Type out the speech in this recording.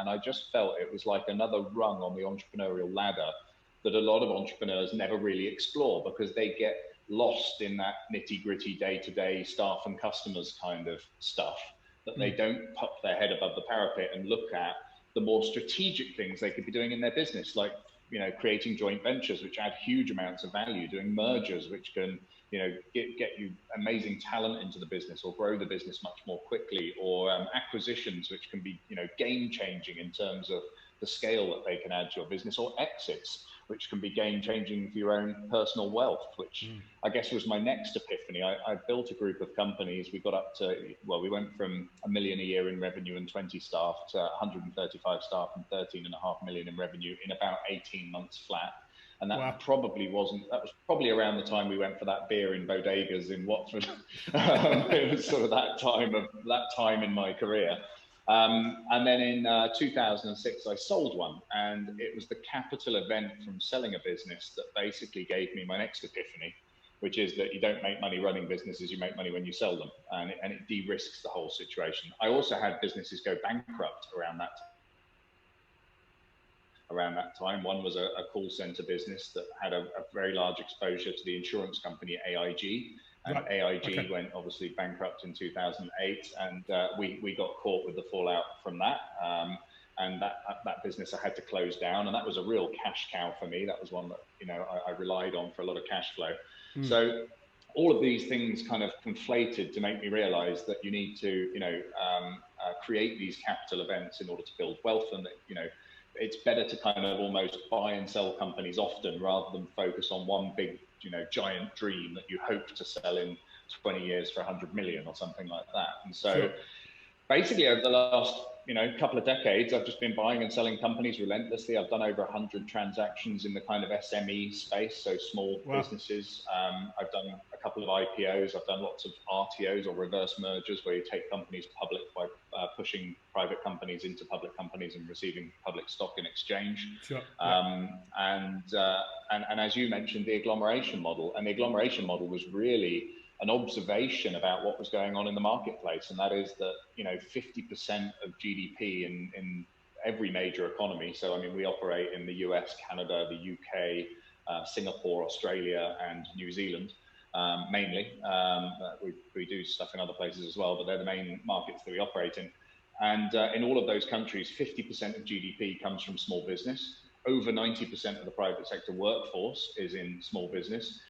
And I just felt it was like another rung on the entrepreneurial ladder that a lot of entrepreneurs never really explore, because they get lost in that nitty gritty day-to-day staff and customers kind of stuff, that they don't pop their head above the parapet and look at the more strategic things they could be doing in their business, like, you know, creating joint ventures which add huge amounts of value, doing mergers which can, you know, get you amazing talent into the business or grow the business much more quickly, or acquisitions which can be, you know, game changing in terms of the scale that they can add to your business, or exits which can be game changing for your own personal wealth, which I guess was my next epiphany. I built a group of companies. We got up to, well, we went from $1 million a year in revenue and 20 staff to 135 staff and 13.5 million in revenue in about 18 months flat. And that probably wasn't, that was probably around the time we went for that beer in bodegas in Watford. It was sort of that time in my career. And then in 2006, I sold one, and it was the capital event from selling a business that basically gave me my next epiphany, which is that you don't make money running businesses, you make money when you sell them, and it de-risks the whole situation. I also had businesses go bankrupt around that time. One was a call center business that had a very large exposure to the insurance company AIG. And AIG went obviously bankrupt in 2008, and we got caught with the fallout from that. And that business I had to close down, and that was a real cash cow for me. That was one that, you know, I relied on for a lot of cash flow. So all of these things kind of conflated to make me realize that you need to, you know, create these capital events in order to build wealth, and that, you know, it's better to kind of almost buy and sell companies often rather than focus on one big, you know, giant dream that you hope to sell in 20 years for 100 million or something like that. And so basically over the last, you know, couple of decades, I've just been buying and selling companies relentlessly. I've done over 100 transactions in the kind of SME space, so small businesses. I've done a couple of IPOs. I've done lots of RTOs, or reverse mergers, where you take companies public by pushing private companies into public companies and receiving public stock in exchange. And as you mentioned, the agglomeration model. And the agglomeration model was really an observation about what was going on in the marketplace, and that is that, you know, 50% of GDP in every major economy. So I mean, we operate in the US, Canada, the UK, Singapore, Australia, and New Zealand mainly. We do stuff in other places as well, but they're the main markets that we operate in. And in all of those countries, 50% of GDP comes from small business. Over 90% of the private sector workforce is in small business.